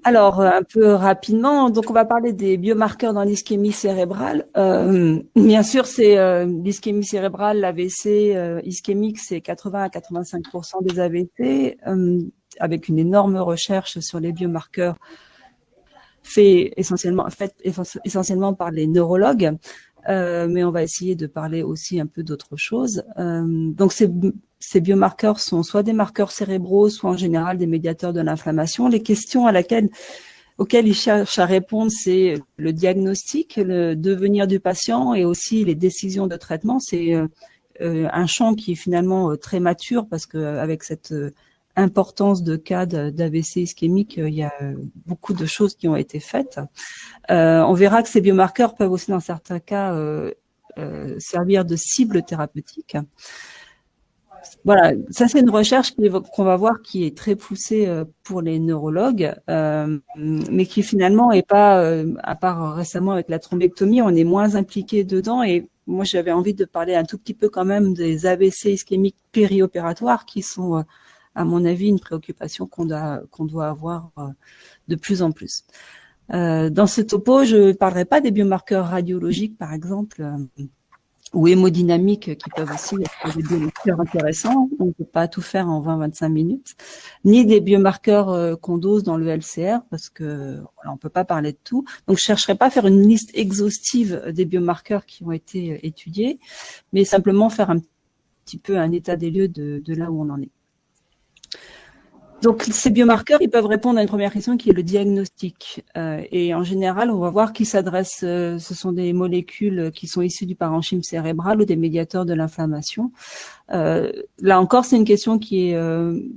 Alors, un peu rapidement, donc on va parler des biomarqueurs dans l'ischémie cérébrale. Bien sûr, c'est l'ischémie cérébrale, l'AVC ischémique, c'est 80 à 85% des AVC, avec une énorme recherche sur les biomarqueurs faite essentiellement par les neurologues. Mais on va essayer de parler aussi un peu d'autre chose. Donc, ces biomarqueurs sont soit des marqueurs cérébraux, soit en général des médiateurs de l'inflammation. Les questions auxquelles ils cherchent à répondre, c'est le diagnostic, le devenir du patient et aussi les décisions de traitement. C'est un champ qui est finalement très mature parce qu'avec cette importance de cas d'AVC ischémique, il y a beaucoup de choses qui ont été faites. On verra que ces biomarqueurs peuvent aussi, dans certains cas, servir de cible thérapeutique. Voilà, ça c'est une recherche qu'on va voir qui est très poussée pour les neurologues, mais qui finalement est pas, à part récemment avec la thrombectomie, on est moins impliqué dedans. Et moi, j'avais envie de parler un tout petit peu quand même des AVC ischémiques périopératoires qui sont, à mon avis, une préoccupation qu'on doit avoir de plus en plus. Dans ce topo, je parlerai pas des biomarqueurs radiologiques, par exemple, ou hémodynamiques, qui peuvent aussi être des biomarqueurs intéressants. On ne peut pas tout faire en 20-25 minutes, ni des biomarqueurs qu'on dose dans le LCR, parce que voilà, on peut pas parler de tout. Donc, je chercherai pas à faire une liste exhaustive des biomarqueurs qui ont été étudiés, mais simplement faire un petit peu un état des lieux de là où on en est. Donc, ces biomarqueurs, ils peuvent répondre à une première question qui est le diagnostic. Et en général, on va voir qu'ils s'adressent, ce sont des molécules qui sont issues du parenchyme cérébral ou des médiateurs de l'inflammation. Là encore, c'est une question qui est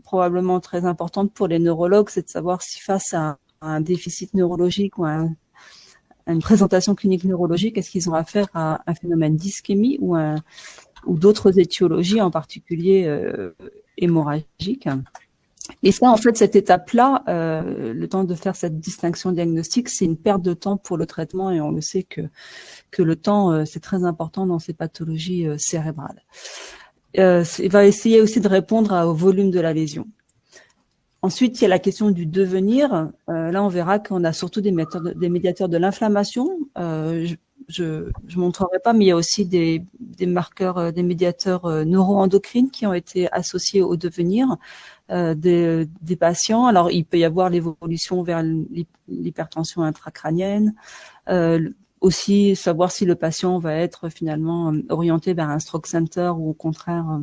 probablement très importante pour les neurologues, c'est de savoir si face à un déficit neurologique ou à une présentation clinique neurologique, est-ce qu'ils ont affaire à un phénomène d'ischémie ou d'autres étiologies, en particulier hémorragiques. Et ça, en fait, cette étape-là, le temps de faire cette distinction diagnostique, c'est une perte de temps pour le traitement et on le sait que le temps, c'est très important dans ces pathologies cérébrales. Il va essayer aussi de répondre au volume de la lésion. Ensuite, il y a la question du devenir. Là, on verra qu'on a surtout des médiateurs de l'inflammation. Je montrerai pas, mais il y a aussi des marqueurs, des médiateurs neuroendocrines qui ont été associés au devenir des patients. Alors, il peut y avoir l'évolution vers l'hypertension intracrânienne, aussi savoir si le patient va être finalement orienté vers un stroke center ou au contraire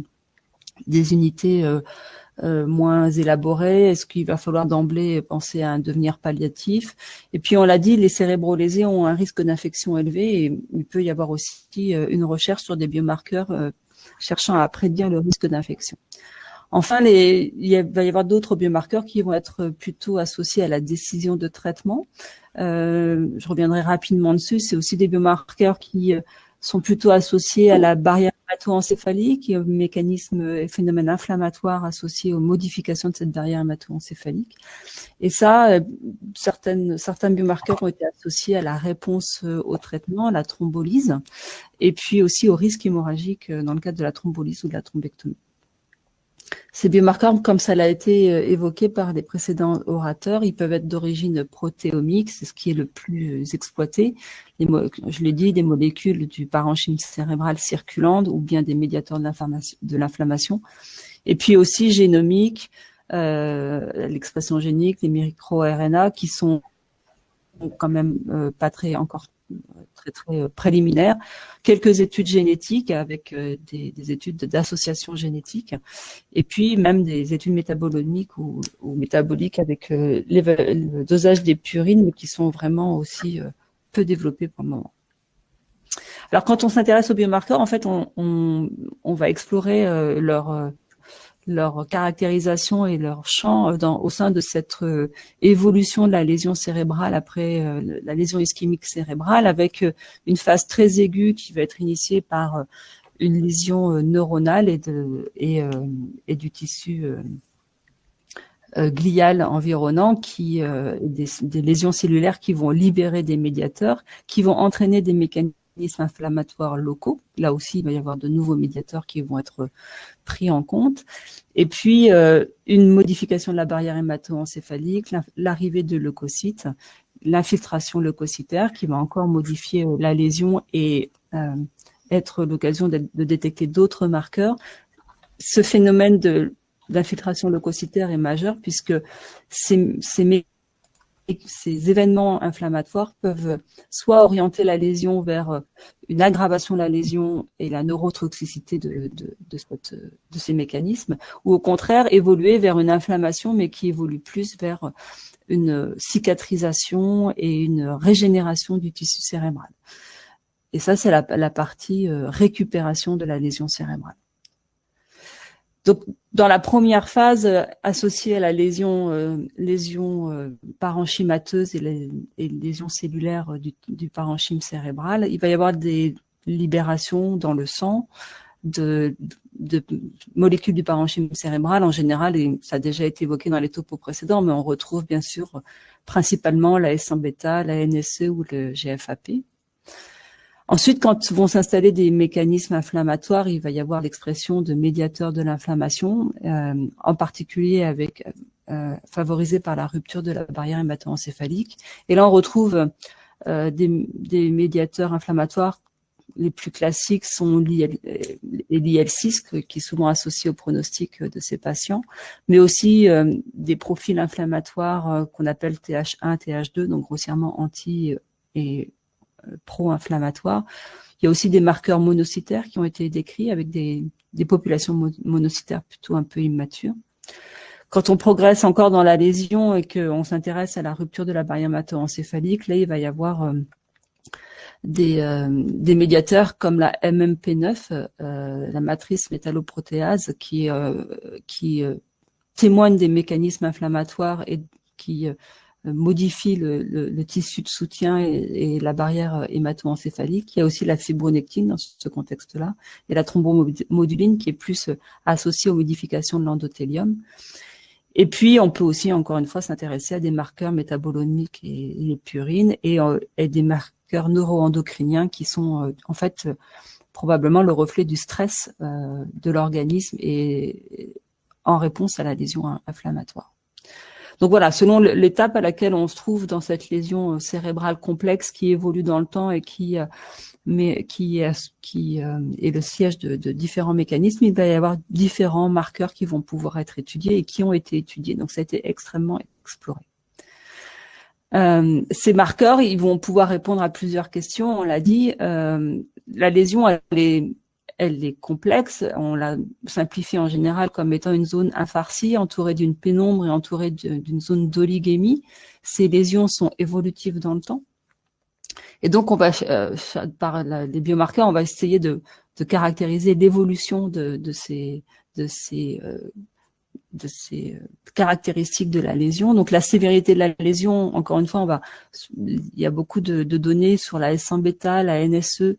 des unités moins élaborées. Est-ce qu'il va falloir d'emblée penser à un devenir palliatif? Et puis, on l'a dit, les cérébrolésés ont un risque d'infection élevé et il peut y avoir aussi une recherche sur des biomarqueurs cherchant à prédire le risque d'infection. Enfin, il va y avoir d'autres biomarqueurs qui vont être plutôt associés à la décision de traitement. Je reviendrai rapidement dessus. C'est aussi des biomarqueurs qui sont plutôt associés à la barrière hémato-encéphalique et au mécanisme et phénomène inflammatoire associé aux modifications de cette barrière hémato-encéphalique. Et ça, certains biomarqueurs ont été associés à la réponse au traitement, à la thrombolyse, et puis aussi au risque hémorragique dans le cadre de la thrombolyse ou de la thrombectomie. Ces biomarqueurs, comme ça l'a été évoqué par les précédents orateurs, ils peuvent être d'origine protéomique, c'est ce qui est le plus exploité. Je l'ai dit, des molécules du parenchyme cérébral circulantes ou bien des médiateurs de l'inflammation. Et puis aussi génomique, l'expression génique, les micro-RNA qui sont quand même pas très préliminaires, quelques études génétiques avec des études d'association génétique, et puis même des études métabolomiques ou métaboliques avec le dosage des purines, mais qui sont vraiment aussi peu développés pour le moment. Alors quand on s'intéresse aux biomarqueurs, en fait, on va explorer leur caractérisation et leur champ au sein de cette évolution de la lésion cérébrale après la lésion ischémique cérébrale, avec une phase très aiguë qui va être initiée par une lésion neuronale et du tissu glial environnant, des lésions cellulaires qui vont libérer des médiateurs, qui vont entraîner des mécanismes inflammatoires locaux. Là aussi, il va y avoir de nouveaux médiateurs qui vont être pris en compte. Et puis, une modification de la barrière hémato-encéphalique, l'arrivée de leucocytes, l'infiltration leucocytaire qui va encore modifier la lésion et être l'occasion de détecter d'autres marqueurs. Ce phénomène d'infiltration leucocytaire est majeur puisque ces événements inflammatoires peuvent soit orienter la lésion vers une aggravation de la lésion et la neurotoxicité de ces mécanismes, ou au contraire évoluer vers une inflammation, mais qui évolue plus vers une cicatrisation et une régénération du tissu cérébral. Et ça, c'est la partie récupération de la lésion cérébrale. Donc, dans la première phase, associée à la lésion parenchymateuse et lésions cellulaires du parenchyme cérébral, il va y avoir des libérations dans le sang de molécules du parenchyme cérébral en général, et ça a déjà été évoqué dans les topos précédents, mais on retrouve bien sûr principalement la S1-bêta, la NSE ou le GFAP. Ensuite, quand vont s'installer des mécanismes inflammatoires, il va y avoir l'expression de médiateurs de l'inflammation, en particulier favorisés par la rupture de la barrière hémato-encéphalique. Et là, on retrouve des médiateurs inflammatoires. Les plus classiques sont l'IL-6, qui est souvent associé au pronostic de ces patients, mais aussi des profils inflammatoires qu'on appelle TH1, TH2, donc grossièrement anti et pro-inflammatoires. Il y a aussi des marqueurs monocytaires qui ont été décrits avec des populations monocytaires plutôt un peu immatures. Quand on progresse encore dans la lésion et qu'on s'intéresse à la rupture de la barrière hémato-encéphalique, là, il va y avoir des médiateurs comme la MMP9, la matrice métalloprotéase, qui témoigne des mécanismes inflammatoires et qui modifie le tissu de soutien et la barrière hémato-encéphalique. Il y a aussi la fibronectine dans ce contexte-là, et la thrombomoduline qui est plus associée aux modifications de l'endothélium. Et puis, on peut aussi, encore une fois, s'intéresser à des marqueurs métabolomiques et les purines et des marqueurs neuroendocriniens qui sont en fait probablement le reflet du stress de l'organisme et en réponse à la lésion inflammatoire. Donc voilà, selon l'étape à laquelle on se trouve dans cette lésion cérébrale complexe qui évolue dans le temps et qui est le siège de différents mécanismes, il va y avoir différents marqueurs qui vont pouvoir être étudiés et qui ont été étudiés. Donc ça a été extrêmement exploré. Ces marqueurs, ils vont pouvoir répondre à plusieurs questions. On l'a dit, la lésion, elle est complexe. On la simplifie en général comme étant une zone infarcie, entourée d'une pénombre et entourée d'une zone d'olygémie. Ces lésions sont évolutives dans le temps. Et donc, on va, par les biomarqueurs, on va essayer de caractériser l'évolution de ces caractéristiques de la lésion. Donc, la sévérité de la lésion, encore une fois, il y a beaucoup de données sur la S1-bêta, la NSE,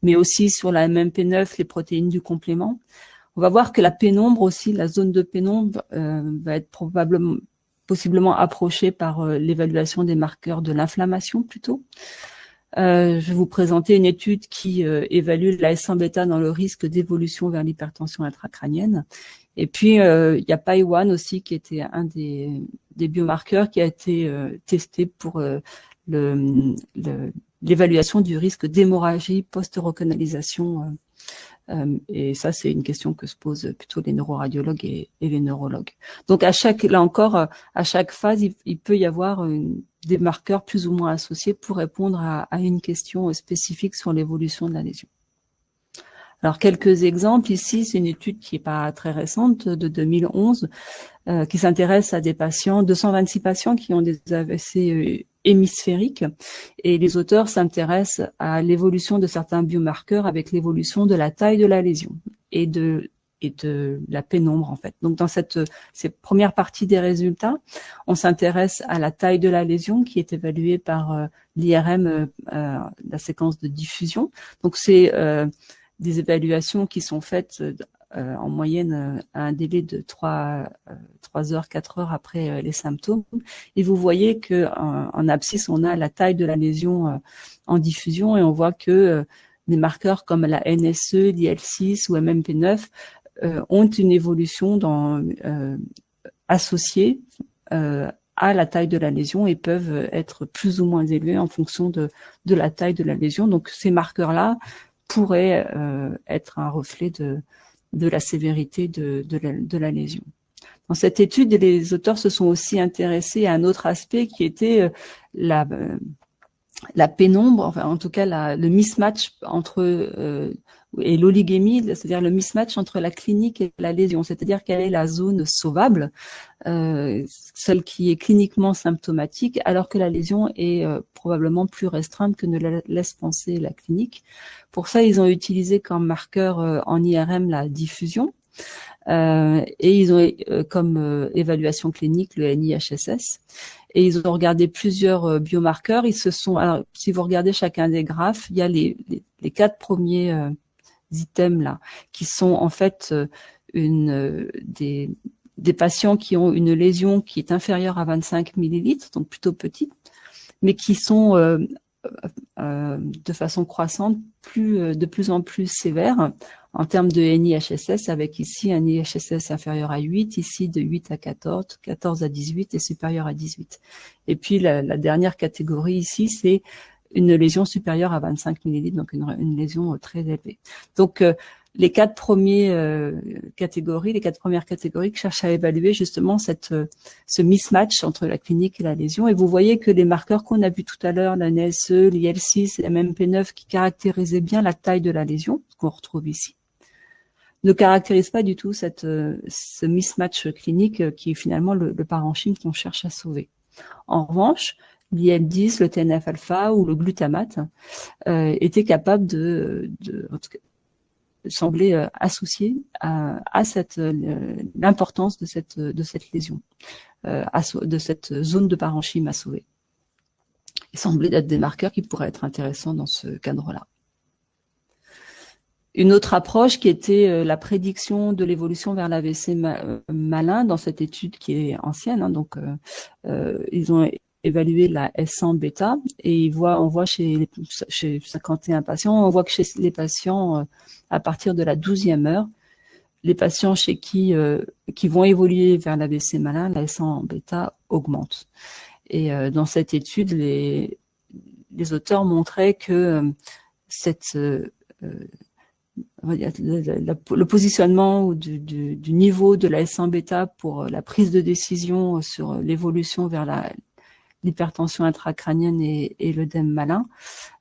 mais aussi sur la MMP9, les protéines du complément. On va voir que la pénombre aussi, la zone de pénombre, va être possiblement approchée par l'évaluation des marqueurs de l'inflammation plutôt. Je vais vous présenter une étude qui évalue la S1-bêta dans le risque d'évolution vers l'hypertension intracrânienne. Et puis, il y a PAI-1 aussi, qui était un des biomarqueurs qui a été testé pour l'évaluation du risque d'hémorragie post-recanalisation. Et ça, c'est une question que se posent plutôt les neuroradiologues et les neurologues. Donc, là encore, à chaque phase, il peut y avoir des marqueurs plus ou moins associés pour répondre à une question spécifique sur l'évolution de la lésion. Alors, quelques exemples ici, c'est une étude qui n'est pas très récente, de 2011, qui s'intéresse à des patients, 226 patients qui ont des AVC hémisphériques, et les auteurs s'intéressent à l'évolution de certains biomarqueurs avec l'évolution de la taille de la lésion et de la pénombre, en fait. Donc, dans cette première partie des résultats, on s'intéresse à la taille de la lésion qui est évaluée par l'IRM, la séquence de diffusion. Donc, c'est des évaluations qui sont faites en moyenne à un délai de 3 heures, 4 heures après les symptômes. Et vous voyez que en abscisse, on a la taille de la lésion en diffusion et on voit que des marqueurs comme la NSE, l'IL6 ou MMP9 ont une évolution associée à la taille de la lésion et peuvent être plus ou moins élevés en fonction de la taille de la lésion. Donc ces marqueurs-là pourraient être un reflet de la sévérité de la lésion. Dans cette étude, les auteurs se sont aussi intéressés à un autre aspect qui était la pénombre, enfin en tout cas le mismatch entre et l'oligémie, c'est-à-dire le mismatch entre la clinique et la lésion, c'est-à-dire quelle est la zone sauvable, celle qui est cliniquement symptomatique, alors que la lésion est probablement plus restreinte que ne la laisse penser la clinique. Pour ça, ils ont utilisé comme marqueur en IRM la diffusion, et ils ont comme évaluation clinique le NIHSS. Et ils ont regardé plusieurs biomarqueurs. Alors, si vous regardez chacun des graphes, il y a les 4 premiers items là, qui sont en fait des patients qui ont une lésion qui est inférieure à 25 millilitres, donc plutôt petite, mais qui sont de façon croissante de plus en plus sévères en termes de NIHSS, avec ici un NIHSS inférieur à 8, ici de 8 à 14, 14 à 18 et supérieur à 18. Et puis la dernière catégorie ici, c'est une lésion supérieure à 25 millilitres, donc une lésion très élevée. Donc les 4 premières catégories qui cherchent à évaluer justement ce mismatch entre la clinique et la lésion. Et vous voyez que les marqueurs qu'on a vus tout à l'heure, la NSE, l'IL6 et la MMP9, qui caractérisaient bien la taille de la lésion, qu'on retrouve ici, ne caractérisent pas du tout ce mismatch clinique qui est finalement le parenchyme qu'on cherche à sauver. En revanche, l'IL10, le TNF-alpha ou le glutamate étaient capables en tout cas, semblait associé à l'importance de cette lésion, de cette zone de parenchyme à sauver. Il semblait être des marqueurs qui pourraient être intéressants dans ce cadre-là. Une autre approche qui était la prédiction de l'évolution vers l'AVC malin dans cette étude qui est ancienne, hein, donc ils ont évalué la S100 bêta et on voit chez 51 patients, on voit que chez les patients à partir de la 12e heure, les patients chez qui vont évoluer vers l'AVC malin, la S100 bêta augmente. Et dans cette étude, les auteurs montraient que le positionnement du niveau de la S1 bêta pour la prise de décision sur l'évolution vers l'hypertension intracrânienne et l'œdème malin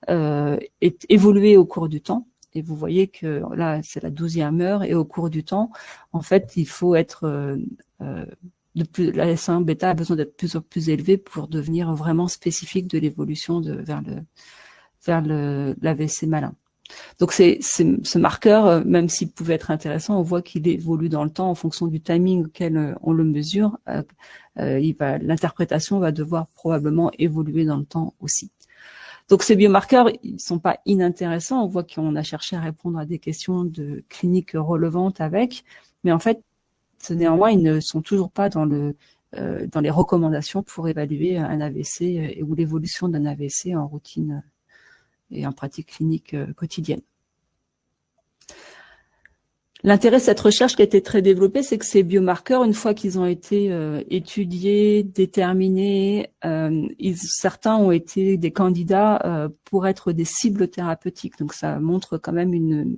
est évolué au cours du temps. Et vous voyez que là, c'est la 12e heure et au cours du temps, en fait, il faut être la S1 bêta a besoin d'être plus en plus élevée pour devenir vraiment spécifique de l'évolution vers l'AVC malin. Donc ce marqueur, même s'il pouvait être intéressant, on voit qu'il évolue dans le temps en fonction du timing auquel on le mesure. L'interprétation va devoir probablement évoluer dans le temps aussi. Donc ces biomarqueurs, ils sont pas inintéressants. On voit qu'on a cherché à répondre à des questions de clinique relevantes avec, mais en fait, néanmoins, ils ne sont toujours pas dans les recommandations pour évaluer un AVC ou l'évolution d'un AVC en routine et en pratique clinique quotidienne. L'intérêt de cette recherche qui a été très développée, c'est que ces biomarqueurs, une fois qu'ils ont été étudiés, déterminés, certains ont été des candidats pour être des cibles thérapeutiques. Donc ça montre quand même une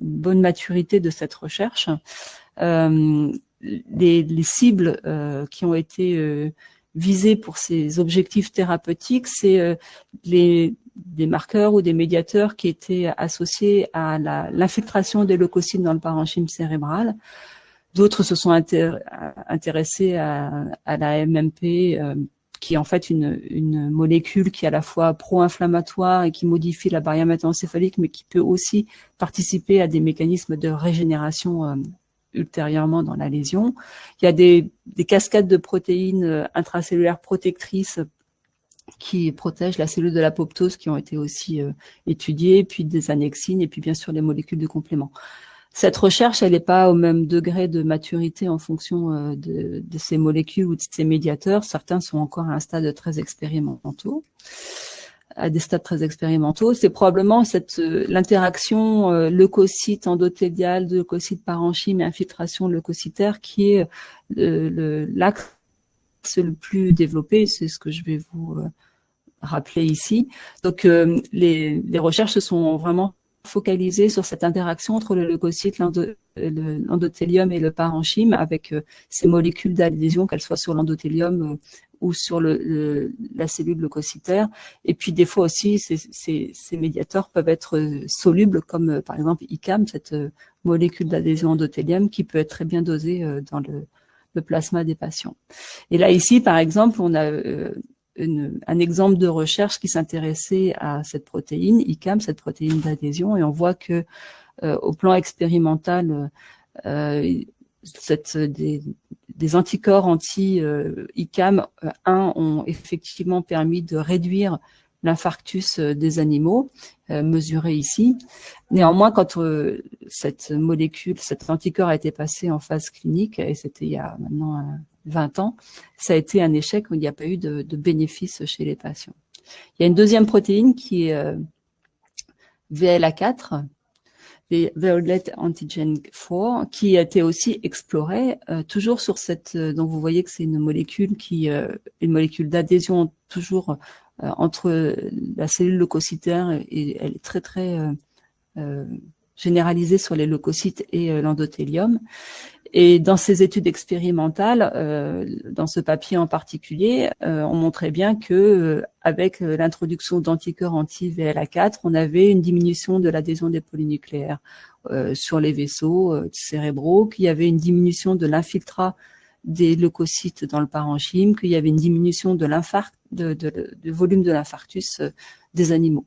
bonne maturité de cette recherche. Les cibles qui ont été visées pour ces objectifs thérapeutiques, c'est des marqueurs ou des médiateurs qui étaient associés à l'infiltration des leucocytes dans le parenchyme cérébral. D'autres se sont intéressés à la MMP, qui est en fait une molécule qui est à la fois pro-inflammatoire et qui modifie la barrière hémato-encéphalique, mais qui peut aussi participer à des mécanismes de régénération ultérieurement dans la lésion. Il y a des cascades de protéines intracellulaires protectrices qui protègent la cellule de l'apoptose qui ont été aussi étudiées, puis des annexines et puis bien sûr les molécules de complément. Cette recherche, elle n'est pas au même degré de maturité en fonction de ces molécules ou de ces médiateurs. Certains sont encore à un stade très expérimentaux, à des stades très expérimentaux. C'est probablement l'interaction leucocyte endothélial, leucocyte parenchyme et infiltration leucocytaire qui est l'axe le plus développé. C'est ce que je vais vous rappeler ici. Donc, les recherches se sont vraiment focalisées sur cette interaction entre le leucocyte, l'endothélium et le parenchyme avec ces molécules d'adhésion, qu'elles soient sur l'endothélium ou sur la cellule leucocytaire. Et puis, des fois aussi, ces médiateurs peuvent être solubles, comme par exemple ICAM, cette molécule d'adhésion endothélium qui peut être très bien dosée dans le plasma des patients. Et là, ici, par exemple, on a un exemple de recherche qui s'intéressait à cette protéine, ICAM, cette protéine d'adhésion, et on voit que au plan expérimental, des anticorps anti-ICAM 1 ont effectivement permis de réduire l'infarctus des animaux, mesuré ici. Néanmoins, quand cette molécule, cet anticorps a été passé en phase clinique, et c'était il y a maintenant 20 ans, ça a été un échec où il n'y a pas eu de bénéfice chez les patients. Il y a une deuxième protéine qui est VLA4, Violet Antigen 4, qui a été aussi explorée, toujours sur cette, donc vous voyez que c'est une molécule une molécule d'adhésion toujours entre la cellule leucocytaire et elle est très généralisée sur les leucocytes et l'endothélium. Et dans ces études expérimentales, dans ce papier en particulier, on montrait bien que avec l'introduction d'anticorps anti-VLA4, on avait une diminution de l'adhésion des polynucléaires sur les vaisseaux cérébraux, qu'il y avait une diminution de l'infiltrat des leucocytes dans le parenchyme, qu'il y avait une diminution de du volume de l'infarctus des animaux.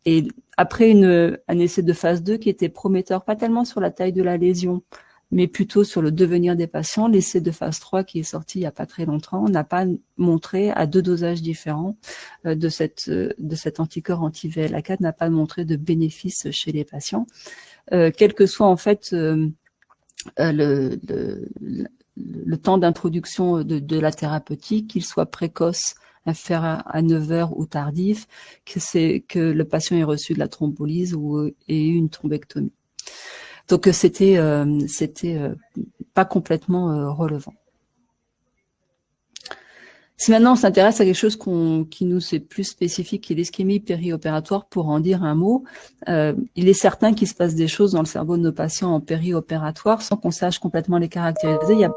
Et après un essai de phase 2 qui était prometteur, pas tellement sur la taille de la lésion, mais plutôt sur le devenir des patients, l'essai de phase 3 qui est sorti il n'y a pas très longtemps n'a pas montré, à 2 dosages différents de cet anticorps anti-VLA4, n'a pas montré de bénéfice chez les patients. Quel que soit en fait le temps d'introduction de la thérapeutique, qu'il soit précoce, inférieur à 9 heures ou tardif, que le patient ait reçu de la thrombolyse ou ait eu une thrombectomie. Donc c'était pas complètement relevant. Si maintenant on s'intéresse à quelque chose qui nous est plus spécifique, qui est l'ischémie périopératoire, pour en dire un mot, il est certain qu'il se passe des choses dans le cerveau de nos patients en périopératoire sans qu'on sache complètement les caractériser. Il y a,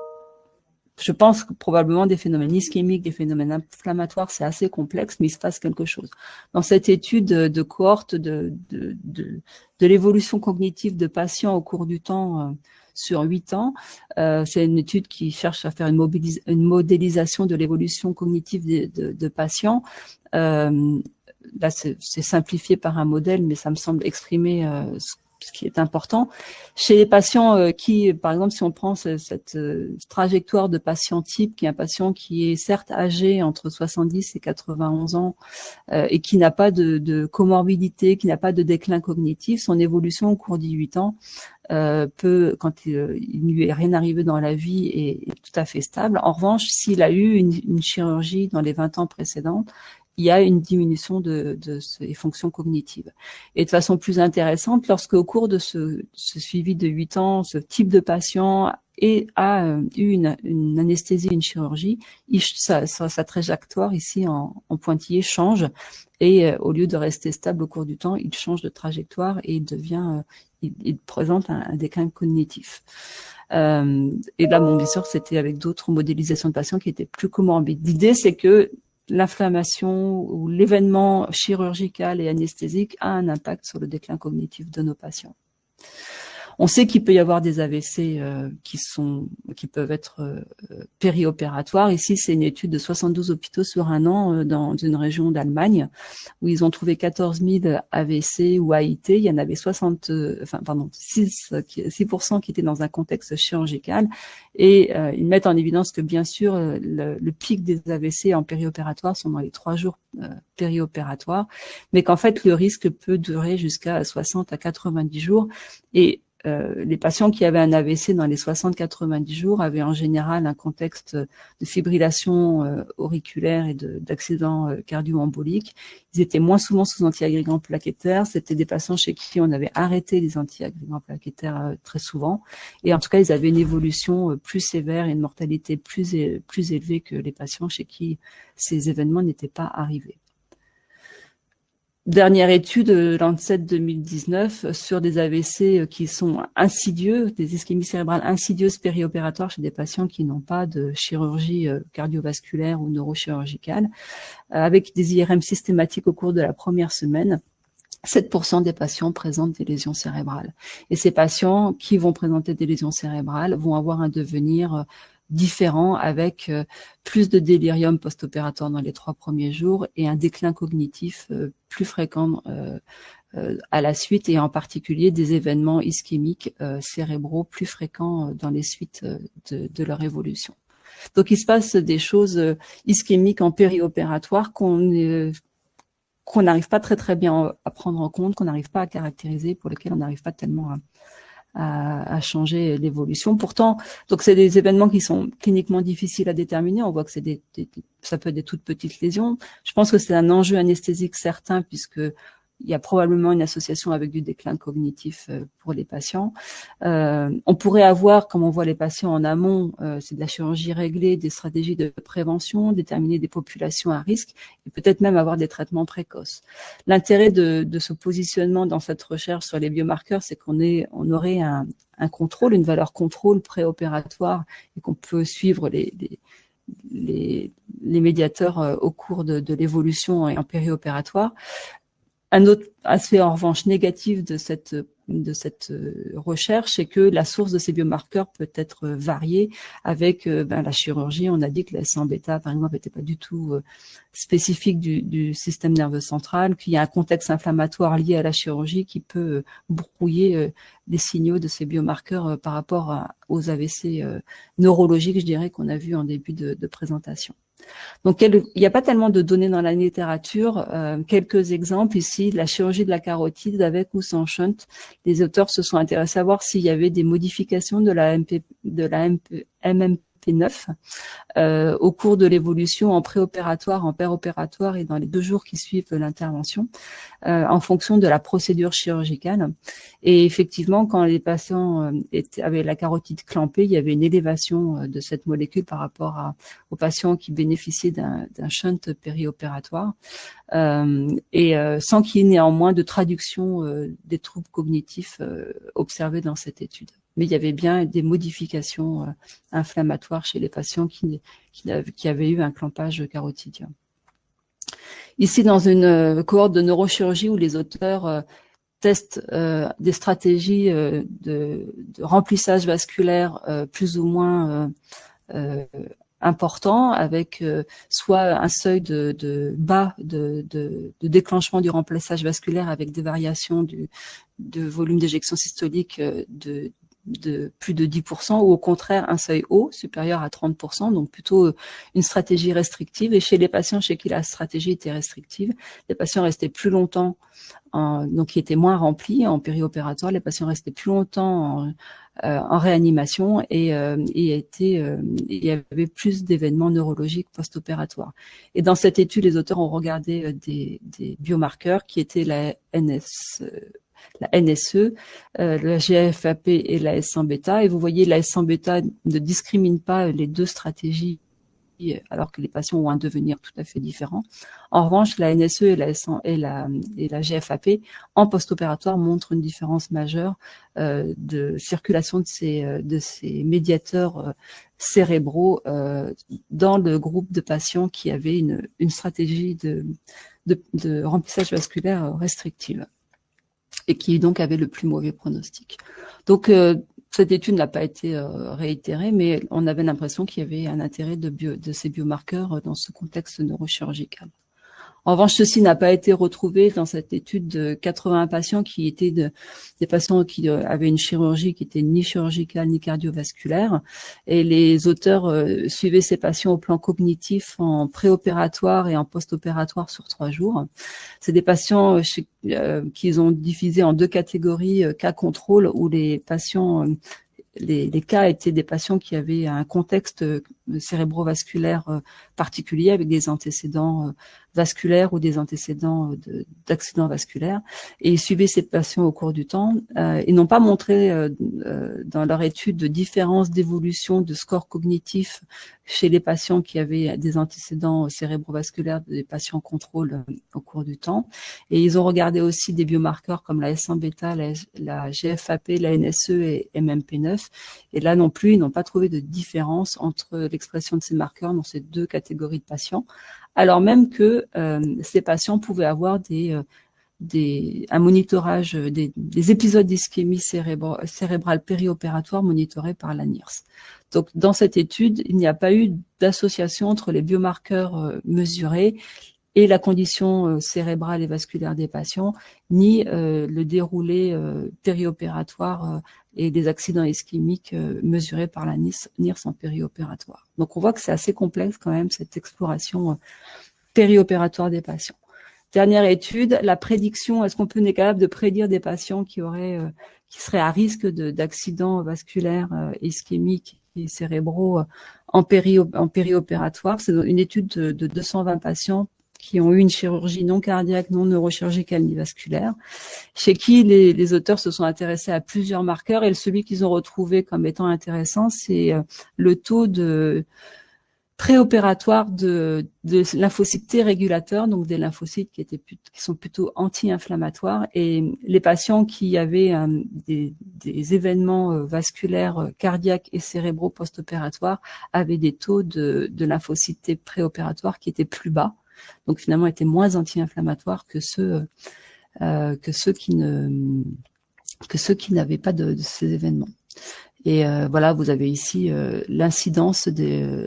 je pense, probablement des phénomènes ischémiques, des phénomènes inflammatoires, c'est assez complexe, mais il se passe quelque chose. Dans cette étude de cohorte de l'évolution cognitive de patients au cours du temps sur 8 ans, c'est une étude qui cherche à faire une modélisation de l'évolution cognitive de patients. Là, c'est simplifié par un modèle, mais ça me semble exprimer ce qui est important. Chez les patients qui, par exemple, si on prend cette trajectoire de patient type, qui est un patient qui est certes âgé entre 70 et 91 ans et qui n'a pas de comorbidité, qui n'a pas de déclin cognitif, son évolution au cours de 8 ans peut, quand il ne lui est rien arrivé dans la vie, est tout à fait stable. En revanche, s'il a eu une chirurgie dans les 20 ans précédentes, il y a une diminution de ces fonctions cognitives. Et de façon plus intéressante, lorsque au cours de ce suivi de 8 ans, ce type de patient a eu une anesthésie, une chirurgie, sa trajectoire ici en pointillé change et au lieu de rester stable au cours du temps, il change de trajectoire et il présente un déclin cognitif. Et là, bon, bien sûr, c'était avec d'autres modélisations de patients qui étaient plus comorbides. L'idée, c'est que l'inflammation ou l'événement chirurgical et anesthésique a un impact sur le déclin cognitif de nos patients. On sait qu'il peut y avoir des AVC qui peuvent être périopératoires. Ici, c'est une étude de 72 hôpitaux sur un an dans une région d'Allemagne où ils ont trouvé 14 000 AVC ou AIT. Il y en avait 6% qui étaient dans un contexte chirurgical. Et ils mettent en évidence que, bien sûr, le pic des AVC en périopératoire sont dans les 3 jours périopératoires, mais qu'en fait, le risque peut durer jusqu'à 60 à 90 jours. Et les patients qui avaient un AVC dans les 60-90 jours avaient en général un contexte de fibrillation auriculaire et d'accident cardio-embolique. Ils étaient moins souvent sous antiagrégants plaquettaires. C'était des patients chez qui on avait arrêté les antiagrégants plaquettaires très souvent. Et en tout cas, ils avaient une évolution plus sévère et une mortalité plus élevée que les patients chez qui ces événements n'étaient pas arrivés. Dernière étude, Lancet 2019, sur des AVC qui sont insidieux, des ischémies cérébrales insidieuses périopératoires chez des patients qui n'ont pas de chirurgie cardiovasculaire ou neurochirurgicale, avec des IRM systématiques au cours de la première semaine. 7% des patients présentent des lésions cérébrales. Et ces patients qui vont présenter des lésions cérébrales vont avoir un devenir différent, avec plus de délirium post-opératoire dans les 3 premiers jours et un déclin cognitif plus fréquent à la suite, et en particulier des événements ischémiques cérébraux plus fréquents dans les suites de leur évolution. Donc il se passe des choses ischémiques en périopératoire qu'on n'arrive pas très bien à prendre en compte, qu'on n'arrive pas à caractériser, pour lesquels on n'arrive pas tellement à changer l'évolution. Pourtant, donc c'est des événements qui sont cliniquement difficiles à déterminer. On voit que ça peut être des toutes petites lésions. Je pense que c'est un enjeu anesthésique certain, puisque il y a probablement une association avec du déclin cognitif pour les patients. On pourrait avoir, comme on voit les patients en amont, c'est de la chirurgie réglée, des stratégies de prévention, déterminer des populations à risque, et peut-être même avoir des traitements précoces. L'intérêt de ce positionnement dans cette recherche sur les biomarqueurs, c'est qu'on aurait un contrôle, une valeur contrôle préopératoire, et qu'on peut suivre les médiateurs au cours de l'évolution et en périopératoire. Un autre aspect en revanche négatif de cette recherche, c'est que la source de ces biomarqueurs peut être variée avec la chirurgie. On a dit que la S100-bêta, par exemple, n'était pas du tout spécifique du système nerveux central, qu'il y a un contexte inflammatoire lié à la chirurgie qui peut brouiller les signaux de ces biomarqueurs par rapport aux AVC neurologiques, je dirais, qu'on a vu en début de présentation. Donc, il n'y a pas tellement de données dans la littérature. Quelques exemples ici, la chirurgie de la carotide avec ou sans shunt. Les auteurs se sont intéressés à voir s'il y avait des modifications de la MMP9 au cours de l'évolution en préopératoire, en péropératoire et dans les 2 jours qui suivent l'intervention, en fonction de la procédure chirurgicale. Et effectivement, quand les patients avaient la carotide clampée, il y avait une élévation de cette molécule par rapport aux patients qui bénéficiaient d'un shunt périopératoire, sans qu'il y ait néanmoins de traduction des troubles cognitifs observés dans cette étude. Mais il y avait bien des modifications inflammatoires chez les patients qui avaient eu un clampage carotidien. Ici, dans une cohorte de neurochirurgie où les auteurs testent des stratégies de remplissage vasculaire plus ou moins important, avec soit un seuil de bas de déclenchement du remplissage vasculaire avec des variations de volume d'éjection systolique de plus de 10%, ou au contraire un seuil haut, supérieur à 30%, donc plutôt une stratégie restrictive. Et chez les patients chez qui la stratégie était restrictive, les patients restaient plus longtemps, donc qui étaient moins remplis en périopératoire, les patients restaient plus longtemps en réanimation, et il y avait plus d'événements neurologiques post-opératoires. Et dans cette étude, les auteurs ont regardé des biomarqueurs qui étaient la NSE, la GFAP et la S100-bêta. Et vous voyez, la S100-bêta ne discrimine pas les 2 stratégies, alors que les patients ont un devenir tout à fait différent. En revanche, la NSE et la GFAP en post-opératoire montrent une différence majeure de circulation de ces médiateurs cérébraux dans le groupe de patients qui avaient une stratégie de remplissage vasculaire restrictive, et qui donc avait le plus mauvais pronostic. Donc, cette étude n'a pas été réitérée, mais on avait l'impression qu'il y avait un intérêt de ces biomarqueurs dans ce contexte neurochirurgical. En revanche, ceci n'a pas été retrouvé dans cette étude de 80 patients qui étaient des patients qui avaient une chirurgie qui était ni chirurgicale ni cardiovasculaire. Et les auteurs suivaient ces patients au plan cognitif en préopératoire et en post-opératoire sur 3 jours. C'est des patients qu'ils ont divisés en 2 catégories, cas contrôle, où les patients les cas étaient des patients qui avaient un contexte cérébrovasculaire particulier avec des antécédents vasculaires ou des antécédents d'accidents vasculaires. Et ils suivaient ces patients au cours du temps. Ils n'ont pas montré dans leur étude de différence d'évolution de score cognitif chez les patients qui avaient des antécédents cérébrovasculaires des patients contrôle au cours du temps. Et ils ont regardé aussi des biomarqueurs comme la S1-bêta, la GFAP, la NSE et MMP9. Et là non plus, ils n'ont pas trouvé de différence entre l'expression de ces marqueurs dans ces 2 catégories de patients, alors même que ces patients pouvaient avoir un monitorage des épisodes d'ischémie cérébrale périopératoire monitorés par la NIRS. Donc, dans cette étude, il n'y a pas eu d'association entre les biomarqueurs mesurés et la condition cérébrale et vasculaire des patients, ni le déroulé périopératoire et des accidents ischémiques mesurés par la NIRS en périopératoire. Donc, on voit que c'est assez complexe quand même, cette exploration périopératoire des patients. Dernière étude, la prédiction, est-ce qu'on est capable de prédire des patients qui seraient à risque d'accidents vasculaires, ischémiques et cérébraux en périopératoire? C'est une étude de 220 patients qui ont eu une chirurgie non cardiaque, non neurochirurgicale ni vasculaire, chez qui les auteurs se sont intéressés à plusieurs marqueurs, et celui qu'ils ont retrouvé comme étant intéressant, c'est le taux de préopératoire de lymphocytes T régulateurs, donc des lymphocytes qui sont plutôt anti-inflammatoires, et les patients qui avaient des événements vasculaires, cardiaques et cérébraux post-opératoires avaient des taux de lymphocytes T préopératoires qui étaient plus bas, donc finalement étaient moins anti-inflammatoires que ceux qui n'avaient pas de ces événements. Et voilà, vous avez ici l'incidence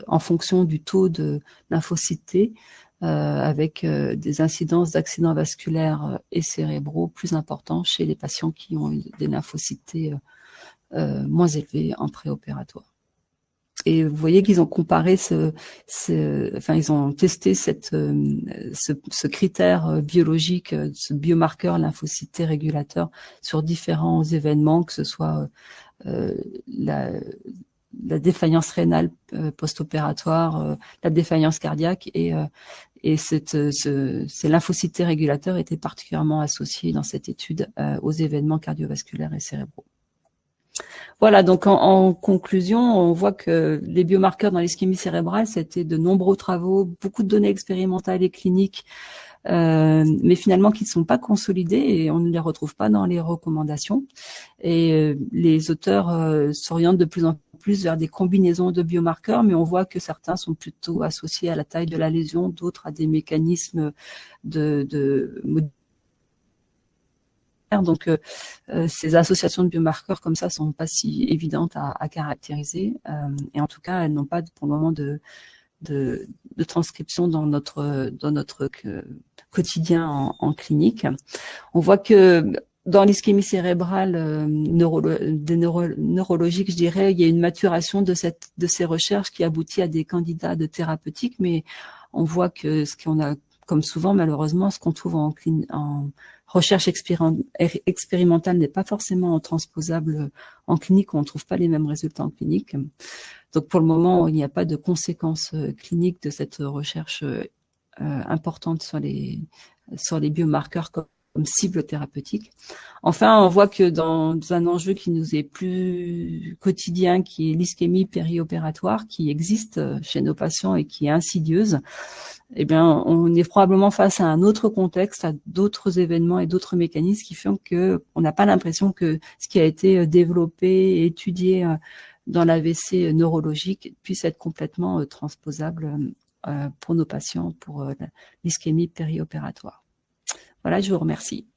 en fonction du taux de lymphocytes T, avec des incidences d'accidents vasculaires et cérébraux plus importants chez les patients qui ont eu des lymphocytes T moins élevés en préopératoire. Et vous voyez qu'ils ont comparé ils ont testé ce critère biologique, ce biomarqueur lymphocyte T régulateur sur différents événements, que ce soit la défaillance rénale post-opératoire, la défaillance cardiaque, et ces lymphocytes T régulateurs étaient particulièrement associés dans cette étude aux événements cardiovasculaires et cérébraux. Voilà, donc en conclusion, on voit que les biomarqueurs dans l'ischémie cérébrale, c'était de nombreux travaux, beaucoup de données expérimentales et cliniques, mais finalement qui ne sont pas consolidés et on ne les retrouve pas dans les recommandations. Et les auteurs s'orientent de plus en plus vers des combinaisons de biomarqueurs, mais on voit que certains sont plutôt associés à la taille de la lésion, d'autres à des mécanismes donc ces associations de biomarqueurs comme ça sont pas si évidentes à caractériser, et en tout cas elles n'ont pas pour le moment de transcription dans notre quotidien en clinique. On voit que dans l'ischémie cérébrale neurologique, je dirais, il y a une maturation de ces recherches qui aboutit à des candidats de thérapeutiques, mais on voit que ce qu'on a, comme souvent malheureusement, ce qu'on trouve en recherche expérimentale n'est pas forcément transposable en clinique, on ne trouve pas les mêmes résultats en clinique. Donc pour le moment, il n'y a pas de conséquences cliniques de cette recherche importante sur les biomarqueurs comme cible thérapeutique. Enfin, on voit que dans un enjeu qui nous est plus quotidien, qui est l'ischémie périopératoire, qui existe chez nos patients et qui est insidieuse, eh bien, on est probablement face à un autre contexte, à d'autres événements et d'autres mécanismes qui font que on n'a pas l'impression que ce qui a été développé et étudié dans l'AVC neurologique puisse être complètement transposable pour nos patients pour l'ischémie périopératoire. Voilà, je vous remercie.